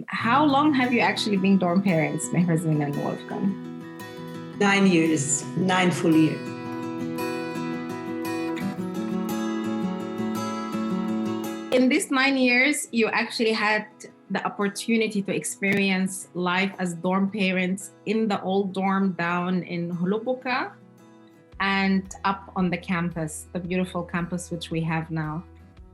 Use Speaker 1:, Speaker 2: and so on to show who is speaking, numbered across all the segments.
Speaker 1: How long have you actually been dorm parents, Mehrazmin and Wolfgang?
Speaker 2: 9 years, 9 full years.
Speaker 1: In these 9 years, you actually had the opportunity to experience life as dorm parents in the old dorm down in Hulubuka and up on the campus, the beautiful campus which we have now.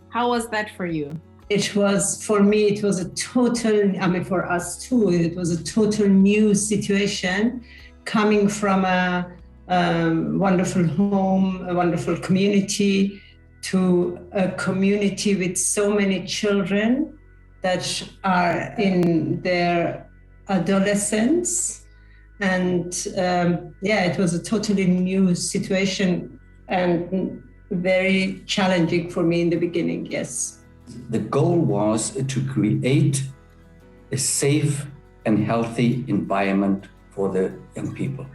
Speaker 1: How was that for you?
Speaker 2: It was, for me, it was a total, for us too, it was a total new situation coming from a wonderful home, a wonderful community, to a community with so many children that are in their adolescence. And it was a totally new situation and very challenging for me in the beginning, yes.
Speaker 3: The goal was to create a safe and healthy environment for the young people.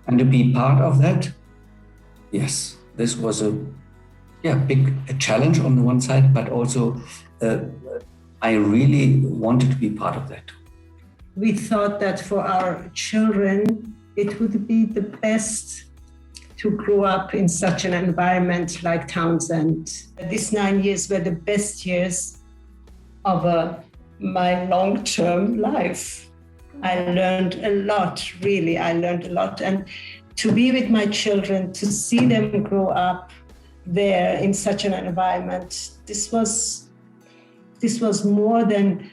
Speaker 3: And to be part of that, yes, this was a big challenge on the one side, but also I really wanted to be part of that.
Speaker 2: We thought that for our children, it would be the best to grow up in such an environment like Townsend. These 9 years were the best years of my long-term life. I learned a lot, really, I learned a lot. And to be with my children, to see them grow up there in such an environment, this was more than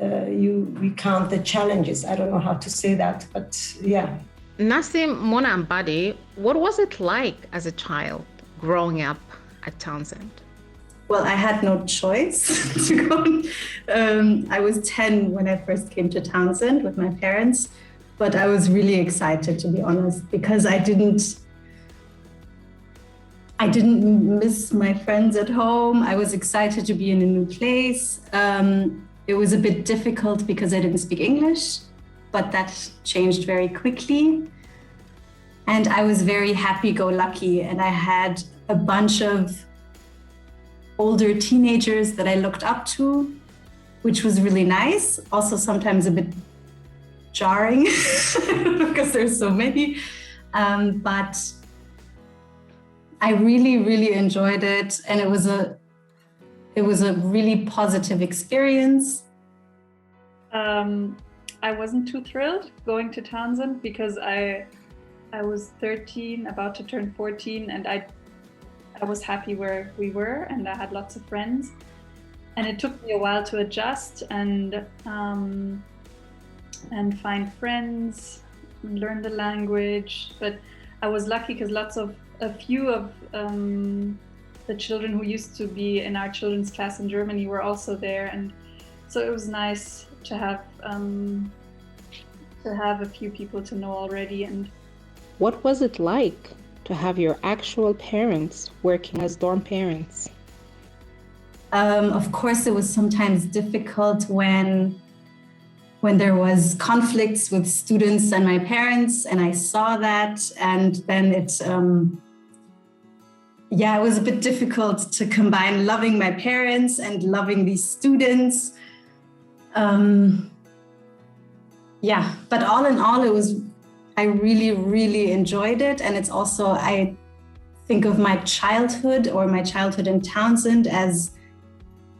Speaker 2: we count the challenges. I don't know how to say that, but yeah.
Speaker 4: Nassim, Mona and Buddy, what was it like as a child growing up at Townsend?
Speaker 5: Well, I had no choice to go. I was 10 when I first came to Townsend with my parents, but I was really excited, to be honest, because I didn't miss my friends at home. I was excited to be in a new place. It was a bit difficult because I didn't speak English, but that changed very quickly. And I was very happy-go-lucky, and I had a bunch of older teenagers that I looked up to, which was really nice. Also sometimes a bit jarring because there's so many, but I really, really enjoyed it. And it was a really positive experience.
Speaker 6: I wasn't too thrilled going to Townsend because I was 13, about to turn 14, and I was happy where we were, and I had lots of friends. And it took me a while to adjust and find friends, and learn the language. But I was lucky because a few of the children who used to be in our children's class in Germany were also there, and so it was nice to have a few people to know already. And
Speaker 4: what was it like to have your actual parents working as dorm parents?
Speaker 5: Of course, it was sometimes difficult when there was conflicts with students and my parents, and I saw that, and then it was a bit difficult to combine loving my parents and loving these students. But all in all, I really, really enjoyed it. And it's also, I think of my childhood in Townsend as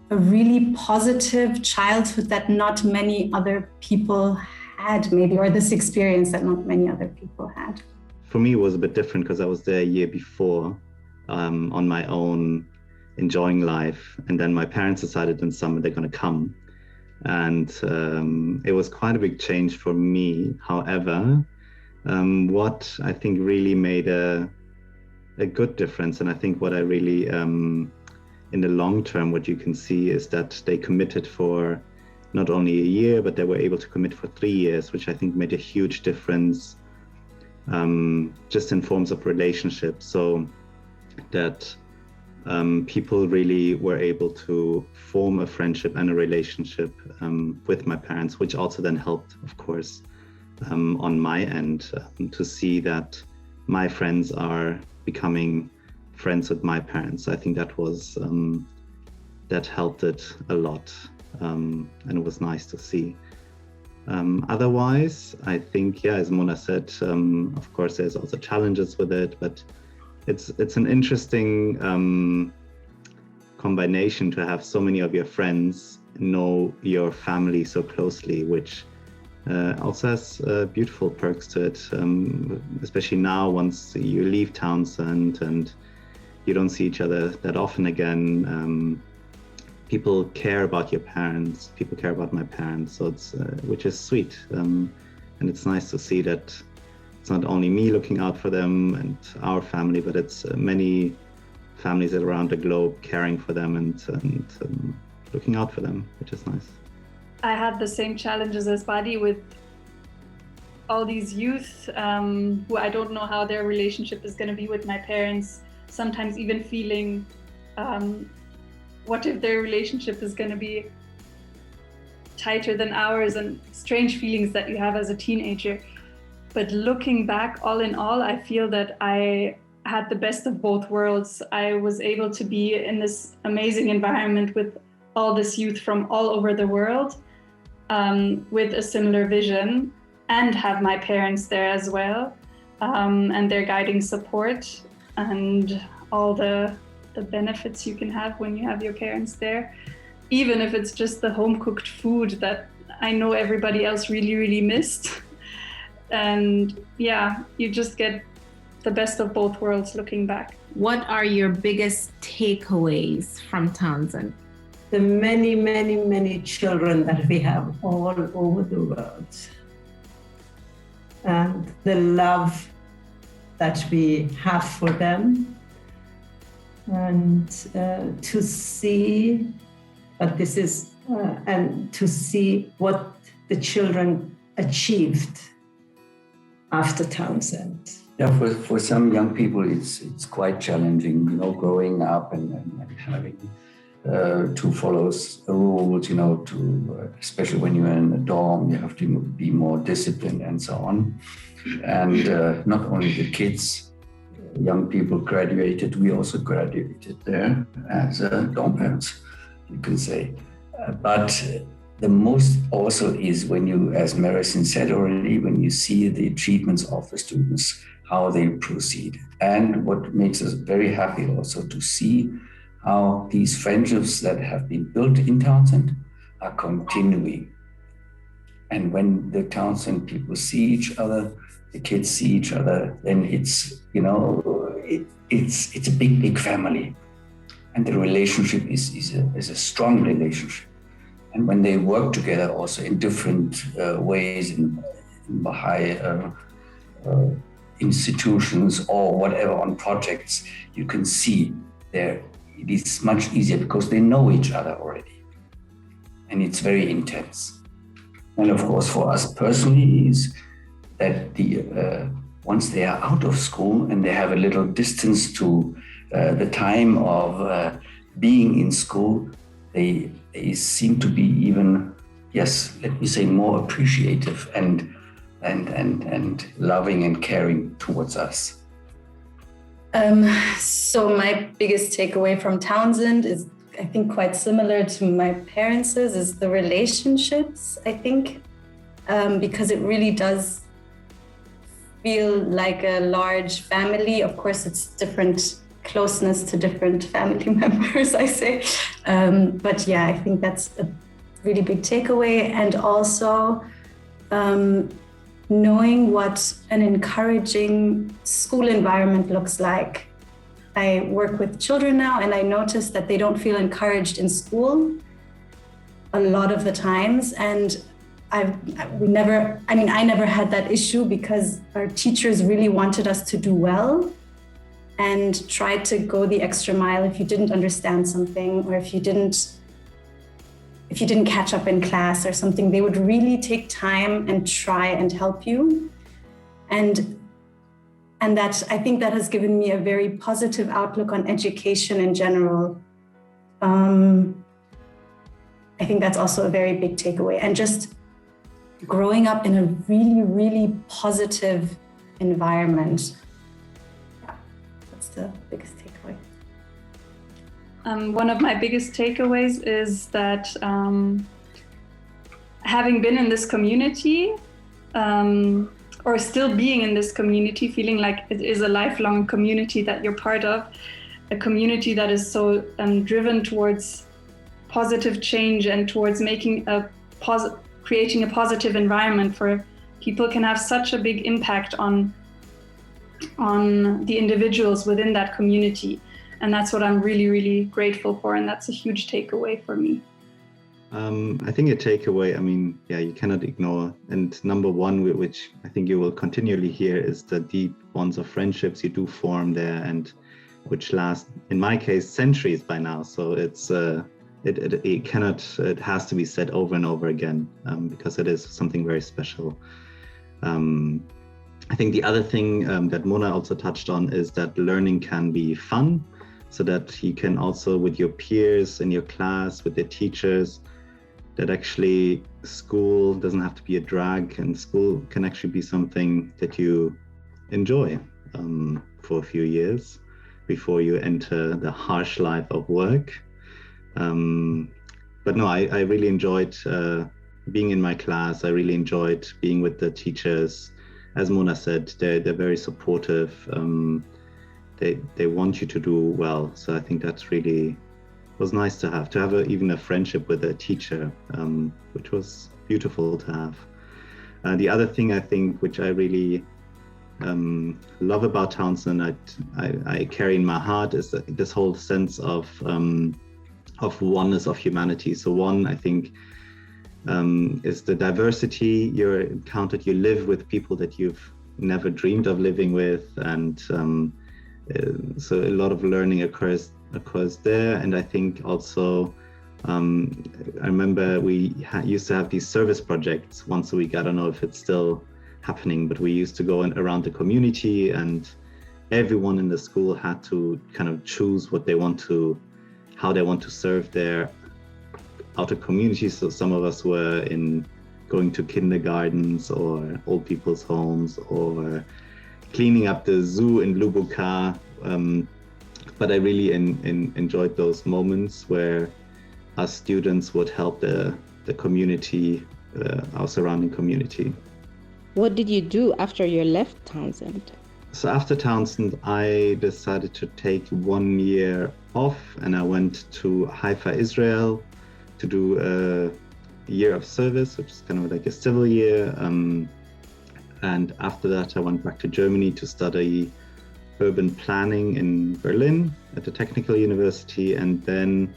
Speaker 5: a really positive childhood that not many other people had, maybe, or this experience that not many other people had.
Speaker 7: For me, it was a bit different because I was there a year before on my own, enjoying life. And then my parents decided in summer they're going to come. And it was quite a big change for me. However, what I think really made a good difference, and I think what I really, in the long term, what you can see is that they committed for not only a year, but they were able to commit for 3 years, which I think made a huge difference just in forms of relationships. So that people really were able to form a friendship and a relationship with my parents, which also then helped, of course, on my end to see that my friends are becoming friends with my parents. I think that was that helped it a lot. and it was nice to see. Otherwise, I think, yeah, as Mona said, of course, there's also challenges with it, but it's an interesting combination to have so many of your friends know your family so closely, which also has beautiful perks to it, especially now once you leave Townsend and you don't see each other that often again. People care about your parents, people care about my parents, so it's which is sweet, and it's nice to see that it's not only me looking out for them and our family, but it's many families around the globe caring for them and looking out for them, which is nice.
Speaker 6: I had the same challenges as Buddy with all these youth who I don't know how their relationship is going to be with my parents, sometimes even feeling what if their relationship is going to be tighter than ours, and strange feelings that you have as a teenager. But looking back, all in all, I feel that I had the best of both worlds. I was able to be in this amazing environment with all this youth from all over the world, with a similar vision, and have my parents there as well, and their guiding support, and all the benefits you can have when you have your parents there, even if it's just the home-cooked food that I know everybody else really, really missed. And yeah, you just get the best of both worlds looking back.
Speaker 1: What are your biggest takeaways from Townsend?
Speaker 2: The many, many, many children that we have all over the world, and the love that we have for them, and to see, but this is, and to see what the children achieved after Townsend.
Speaker 3: Yeah, for some young people, it's quite challenging, growing up and having to follow rules, especially when you're in a dorm, you have to be more disciplined and so on. And not only the kids, young people graduated, we also graduated there as dorm parents, you can say. But the most also is when you, as Maricin said already, when you see the achievements of the students, how they proceed. And what makes us very happy also to see how these friendships that have been built in Townsend are continuing. And when the Townsend people see each other, the kids see each other, then it's, it's a big family. And the relationship is a strong relationship. And when they work together also in different ways in Baha'i institutions or whatever on projects, you can see there it is much easier because they know each other already. And it's very intense. And of course, for us personally is that once they are out of school and they have a little distance to the time of being in school, they seem to be even, yes, let me say, more appreciative and loving and caring towards us.
Speaker 5: So my biggest takeaway from Townsend is, I think, quite similar to my parents' is the relationships, I think, because it really does feel like a large family. Of course, it's different closeness to different family members, I say. But yeah, I think that's a really big takeaway. And also knowing what an encouraging school environment looks like. I work with children now, and I notice that they don't feel encouraged in school a lot of the times. And I never had that issue because our teachers really wanted us to do well and tried to go the extra mile if you didn't understand something, or if you didn't catch up in class or something. They would really take time and try and help you. And that, I think that has given me a very positive outlook on education in general. I think that's also a very big takeaway. And just growing up in a really, really positive environment. Yeah, that's the biggest takeaway.
Speaker 6: one of my biggest takeaways is that having been in this community, or still being in this community, feeling like it is a lifelong community that you're part of, a community that is so driven towards positive change and towards making creating a positive environment for people, can have such a big impact on the individuals within that community. And that's what I'm really, really grateful for. And that's a huge takeaway for me.
Speaker 7: I think a takeaway, you cannot ignore. And number one, which I think you will continually hear, is the deep bonds of friendships you do form there, and which last, in my case, centuries by now. So it's it has to be said over and over again, because it is something very special. I think the other thing that Mona also touched on is that learning can be fun, so that you can also, with your peers in your class, with the teachers, that actually school doesn't have to be a drag, and school can actually be something that you enjoy for a few years before you enter the harsh life of work. But no, I really enjoyed being in my class. I really enjoyed being with the teachers. As Mona said, they're very supportive. They want you to do well. So I think that's really was nice to have even a friendship with a teacher, which was beautiful to have. The other thing I think, which I really love about Townsend, I carry in my heart, is this whole sense of oneness of humanity. So one, I think, is the diversity you're encountered. You live with people that you've never dreamed of living with, and so a lot of learning occurs there. And I think also, I remember we used to have these service projects once a week. I don't know if it's still happening, but we used to go around the community, and everyone in the school had to kind of choose how they want to serve their outer communities. So some of us were going to kindergartens or old people's homes, or cleaning up the zoo in Lubuka. But I really enjoyed those moments where our students would help the community, our surrounding community.
Speaker 4: What did you do after you left Townsend?
Speaker 7: So after Townsend, I decided to take 1 year off, and I went to Haifa, Israel, to do a year of service, which is kind of like a civil year. And after that, I went back to Germany to study urban planning in Berlin at the Technical University. And then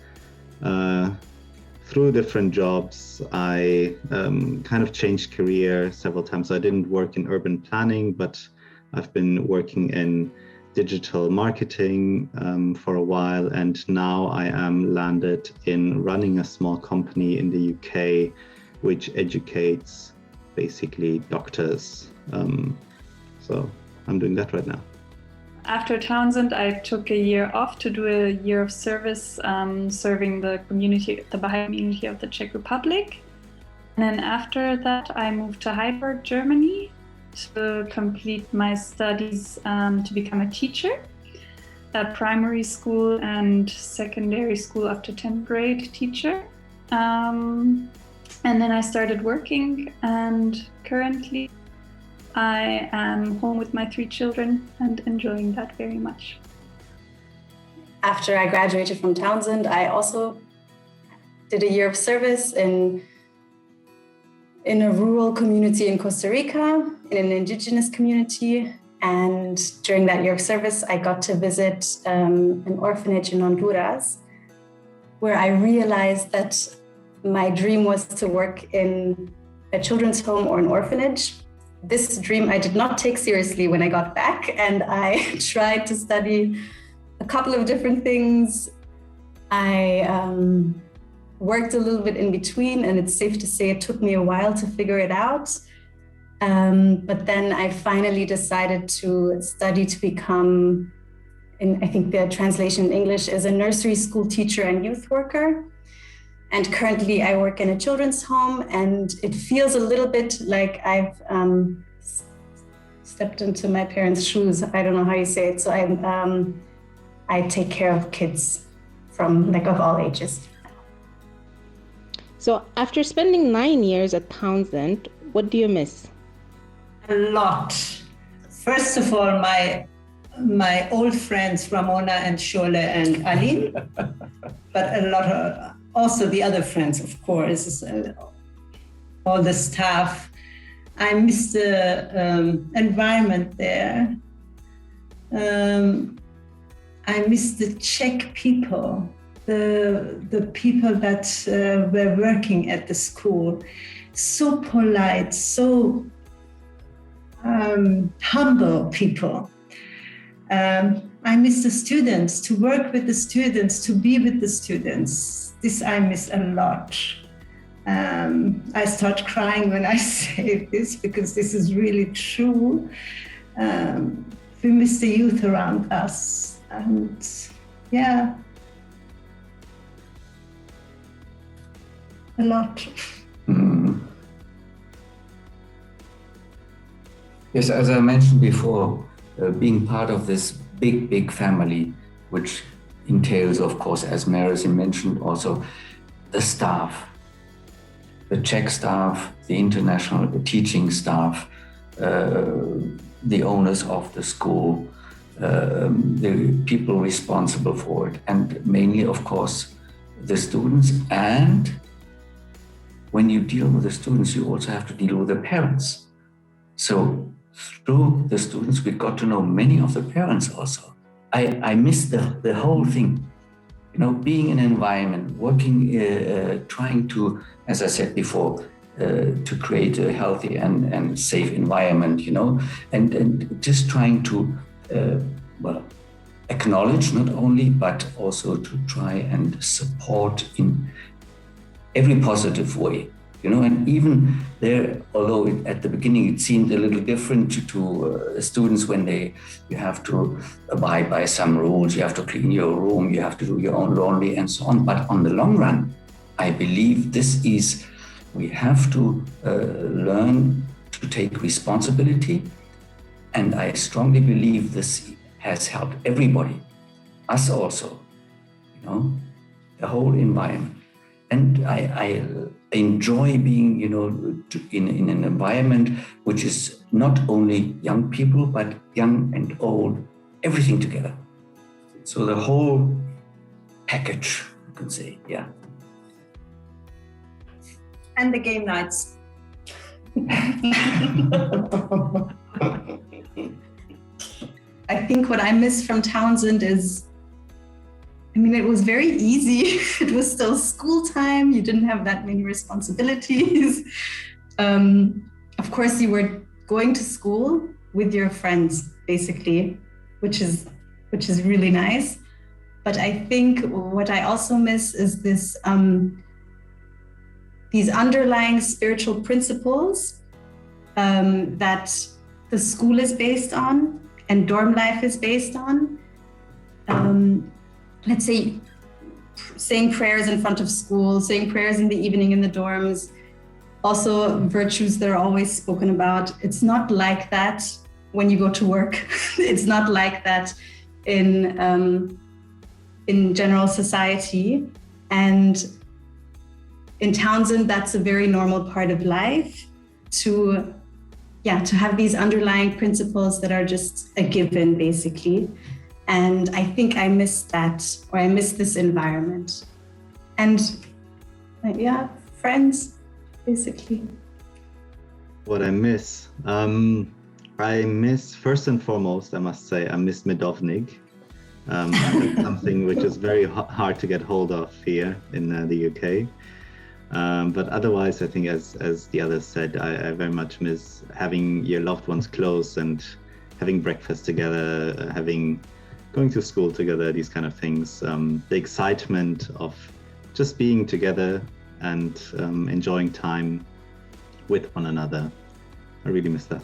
Speaker 7: through different jobs, I kind of changed career several times. So I didn't work in urban planning, but I've been working in digital marketing for a while. And now I am landed in running a small company in the UK, which educates basically doctors. So I'm doing that right now.
Speaker 6: After Townsend, I took a year off to do a year of service, serving the Baha'i community of the Czech Republic. And then after that, I moved to Heidelberg, Germany, to complete my studies to become a teacher, a primary school and secondary school up to 10th grade teacher. And then I started working, and currently I am home with my 3 children and enjoying that very much.
Speaker 5: After I graduated from Townsend, I also did a year of service in a rural community in Costa Rica, in an indigenous community. And during that year of service, I got to visit an orphanage in Honduras, where I realized that my dream was to work in a children's home or an orphanage. This dream I did not take seriously when I got back, and I tried to study a couple of different things. I worked a little bit in between, and it's safe to say it took me a while to figure it out. But then I finally decided to study to become, I think the translation in English is a nursery school teacher and youth worker. And currently I work in a children's home, and it feels a little bit like I've stepped into my parents' shoes. I don't know how you say it. So I take care of kids from like of all ages.
Speaker 4: So after spending 9 years at Townsend, what do you miss?
Speaker 2: A lot. First of all, my old friends, Ramona and Shole and Ali, but a lot of, also the other friends, of course, all the staff. I miss the environment there. I miss the Czech people, the people that were working at the school. So polite, so humble people. I miss the students, to work with the students, to be with the students. This I miss a lot. I start crying when I say this because this is really true. We miss the youth around us, and yeah, a lot.
Speaker 3: Yes, as I mentioned before, being part of this big family, which entails, of course, as Marison mentioned, also the staff, the Czech staff, the international, the teaching staff, the owners of the school, the people responsible for it, and mainly, of course, the students. And when you deal with the students, you also have to deal with the parents. So through the students, we got to know many of the parents also. I miss the whole thing, being in an environment, working, trying to, as I said before, to create a healthy and safe environment, and just trying to, acknowledge not only, but also to try and support in every positive way, and even there, although at the beginning it seemed a little different to students when you have to abide by some rules, you have to clean your room, you have to do your own laundry and so on. But on the long run, I believe we have to learn to take responsibility. And I strongly believe this has helped everybody, us also, the whole environment. And I enjoy being, in an environment which is not only young people, but young and old, everything together. So the whole package, you can say, yeah.
Speaker 2: And the game nights.
Speaker 5: I think what I miss from Townsend is, it was very easy. It was still school time. You didn't have that many responsibilities. Of course, you were going to school with your friends, basically, which is really nice. But I think what I also miss is this, these underlying spiritual principles that the school is based on and dorm life is based on. Let's say saying prayers in front of school, saying prayers in the evening in the dorms, also virtues that are always spoken about. It's not like that when you go to work. It's not like that in general society. And in Townsend, that's a very normal part of life to have these underlying principles that are just a given, basically. And I think I miss that, or I miss this environment. And friends, basically.
Speaker 7: What I miss? First and foremost, I must say, I miss Medovnik. Something which is very hard to get hold of here in the UK. But otherwise, I think, as the others said, I very much miss having your loved ones close and having breakfast together, going to school together, these kind of things. The excitement of just being together and enjoying time with one another. I really miss that.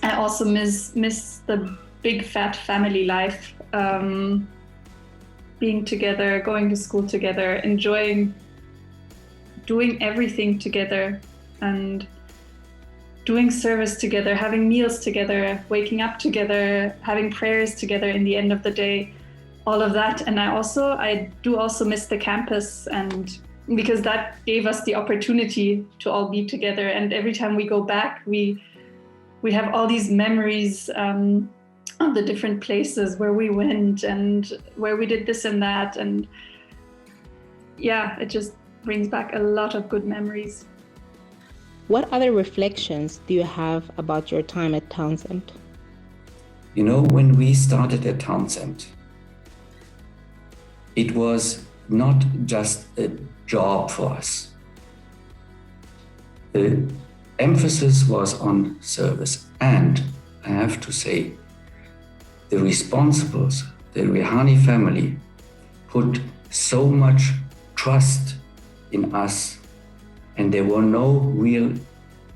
Speaker 6: I also miss the big fat family life, being together, going to school together, enjoying doing everything together and doing service together, having meals together, waking up together, having prayers together in the end of the day. all of that. And I do also miss the campus, and because that gave us the opportunity to all be together. And every time we go back, we have all these memories of the different places where we went and where we did this and that. And yeah, it just brings back a lot of good memories.
Speaker 4: What other reflections do you have about your time at Townsend?
Speaker 3: You know, when we started at Townsend, it was not just a job for us. The emphasis was on service, and I have to say, the responsibles, the Rehani family, put so much trust in us, and there were no real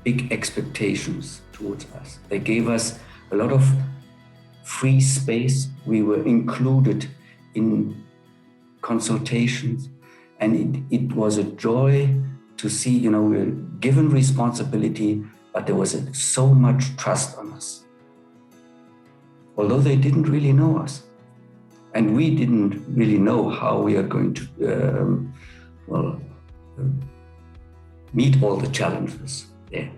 Speaker 3: big expectations towards us. They gave us a lot of free space. We were included in consultations, and it was a joy to see, you know, we were given responsibility, but there was so much trust on us. Although they didn't really know us, and we didn't really know how we are going to meet all the challenges there.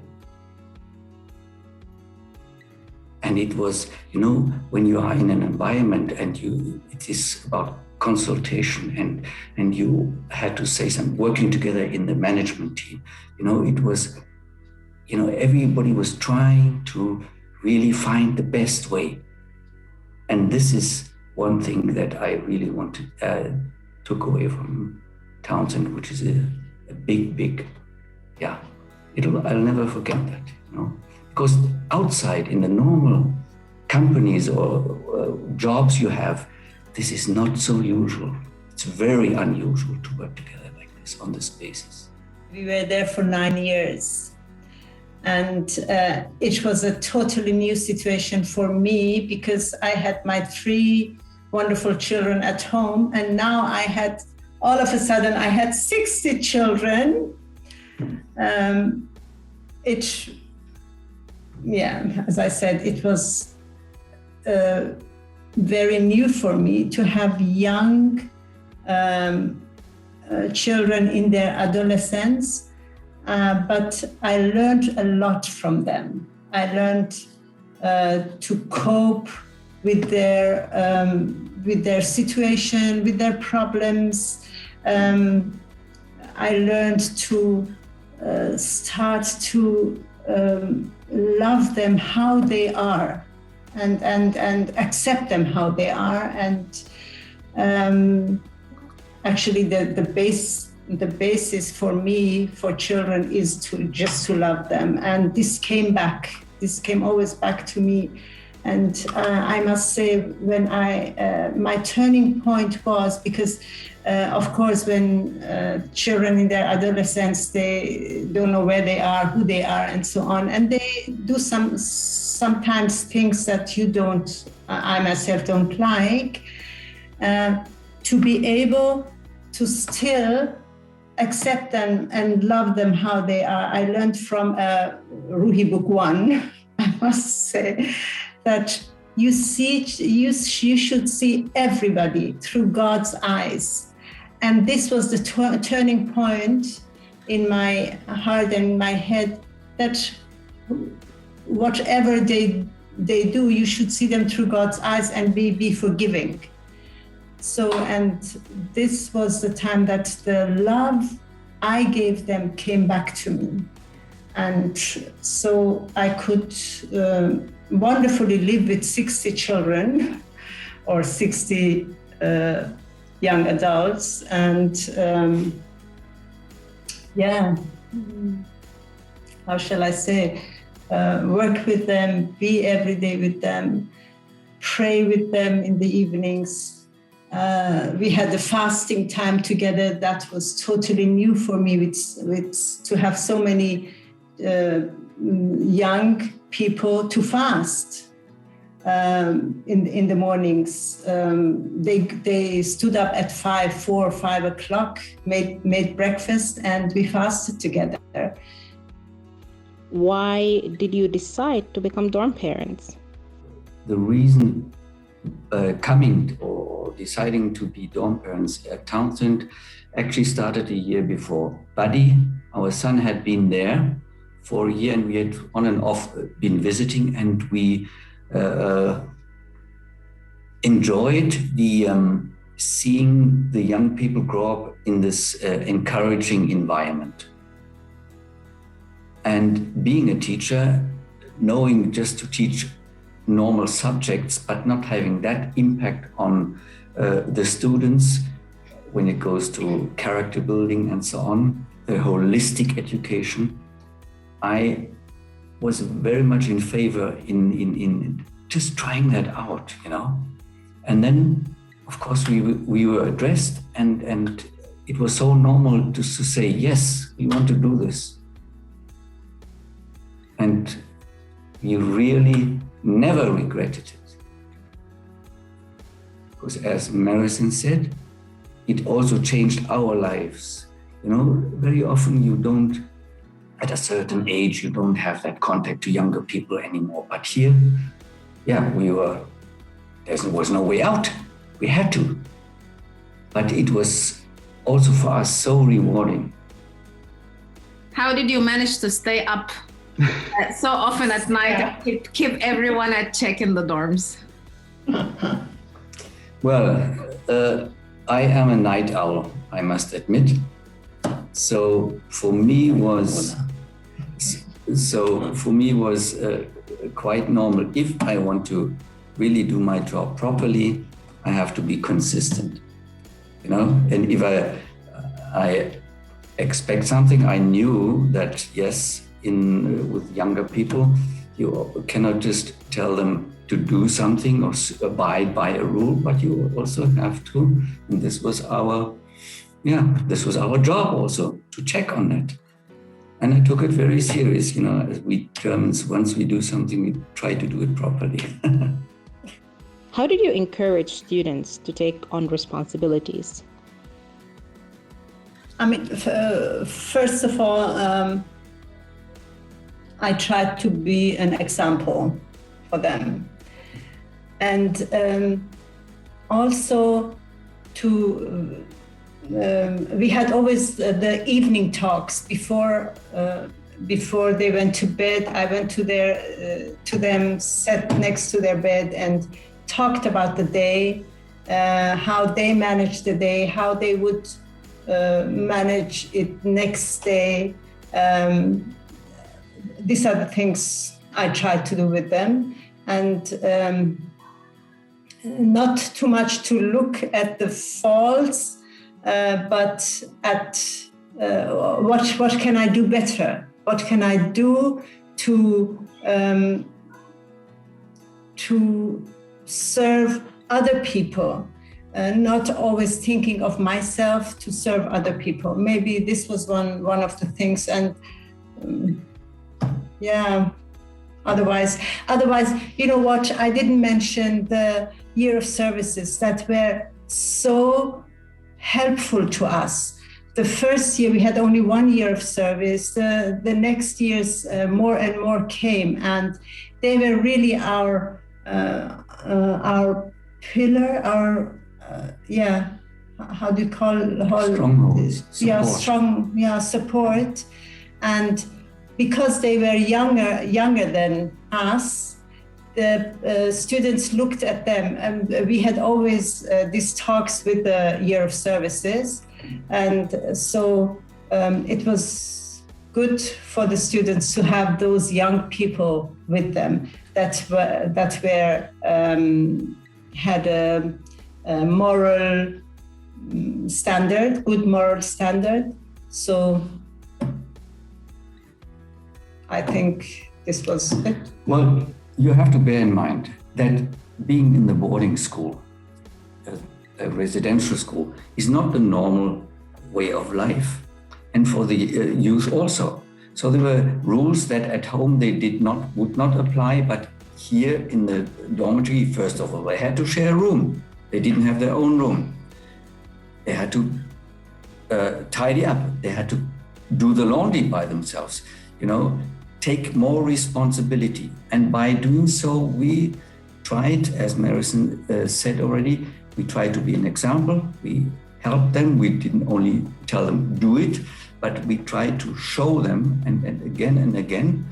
Speaker 3: And it was, you know, when you are in an environment and it is about consultation and you had to say some working together in the management team, you know, it was, you know, everybody was trying to really find the best way. And this is one thing that I really took away from Townsend, which is a big, yeah, I'll never forget that, you know, because outside in the normal companies or jobs you have, this is not so usual. It's very unusual to work together like this on this basis.
Speaker 2: We were there for 9 years, and it was a totally new situation for me because I had my 3 wonderful children at home, and now all of a sudden I had 60 children. As I said, it was very new for me to have young children in their adolescence, but I learned a lot from them. I learned to cope with their situation, with their problems. I learned to start to love them how they are, and accept them how they are. And actually the basis for me, for children, is to love them. And this came always back to me. And I must say, when my turning point was because, of course, when children in their adolescence, they don't know where they are, who they are, and so on. And they do sometimes things that I myself don't like. To be able to still accept them and love them how they are. I learned from Ruhi Book 1, I must say, that you should see everybody through God's eyes. And this was the turning point in my heart and in my head, that whatever they do, you should see them through God's eyes and be forgiving. So, and this was the time that the love I gave them came back to me. And so I could wonderfully live with 60 children or 60 young adults. And how shall I say, work with them, be every day with them, pray with them in the evenings. We had the fasting time together. That was totally new for me, to have so many young people to fast in the mornings. They stood up at 4 or 5 o'clock, made breakfast, and we fasted together.
Speaker 4: Why did you decide to become dorm parents?
Speaker 3: The reason coming or deciding to be dorm parents at Townsend actually started a year before. Buddy, our son, had been there for a year, and we had on and off been visiting, and we enjoyed the seeing the young people grow up in this encouraging environment. And being a teacher, knowing just to teach normal subjects, but not having that impact on the students when it goes to character building and so on, the holistic education, I was very much in favor in just trying that out, you know. And then, of course, we were addressed, and it was so normal just to say, yes, we want to do this. And we really never regretted it. Because as Marison said, it also changed our lives. You know, very often you don't, at a certain age, you don't have that contact to younger people anymore. But here, yeah, there was no way out. We had to. But it was also for us so rewarding.
Speaker 1: How did you manage to stay up so often at night and keep everyone at check in the dorms?
Speaker 3: Well, I am a night owl, I must admit. So for me was quite normal. If I want to really do my job properly, I have to be consistent, you know. And if I expect something, I knew that yes, with younger people, you cannot just tell them to do something or abide by a rule, but you also have to. And this was our job also, to check on that. And I took it very serious, you know. As we Germans, once we do something, we try to do it properly.
Speaker 4: How did you encourage students to take on responsibilities?
Speaker 2: I mean, first of all, I tried to be an example for them. And also we had always the evening talks before they went to bed. I went to them, sat next to their bed and talked about the day, how they managed the day, how they would manage it next day. These are the things I tried to do with them, and not too much to look at the faults, but at what can I do better? What can I do to serve other people? Not always thinking of myself, to serve other people. Maybe this was one of the things, and yeah. Otherwise, you know what? I didn't mention the year of services that were so helpful to us. The first year we had only 1 year of service. The next years more and more came, and they were really our pillar, our how do you call
Speaker 3: strongholds?
Speaker 2: Support. And because they were younger than us, the students looked at them, and we had always these talks with the year of services, and so it was good for the students to have those young people with them that had a moral standard, good moral standard. So I think this was it.
Speaker 3: Well, you have to bear in mind that being in the boarding school, a residential school, is not the normal way of life, and for the youth also. So there were rules that at home they would not apply, but here in the dormitory, first of all, they had to share a room. They didn't have their own room. They had to tidy up. They had to do the laundry by themselves, you know, take more responsibility. And by doing so, we tried, as Marison said already, we tried to be an example. We helped them. We didn't only tell them, do it, but we tried to show them and again and again.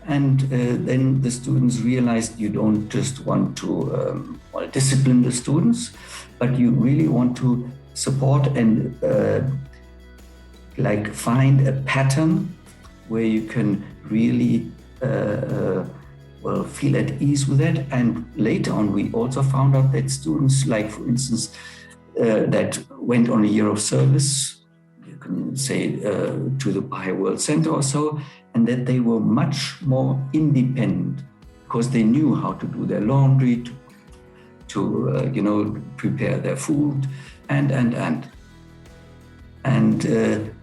Speaker 3: And then the students realized you don't just want to discipline the students, but you really want to support and find a pattern where you can really feel at ease with that. And later on, we also found out that students, like for instance, that went on a year of service, you can say to the Baha'i World Center or so, and that they were much more independent because they knew how to do their laundry, to prepare their food, and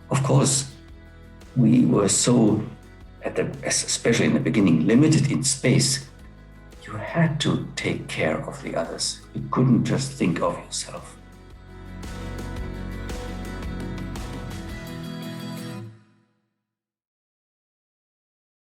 Speaker 3: of course, we were so, especially in the beginning, limited in space. You had to take care of the others. You couldn't just think of yourself.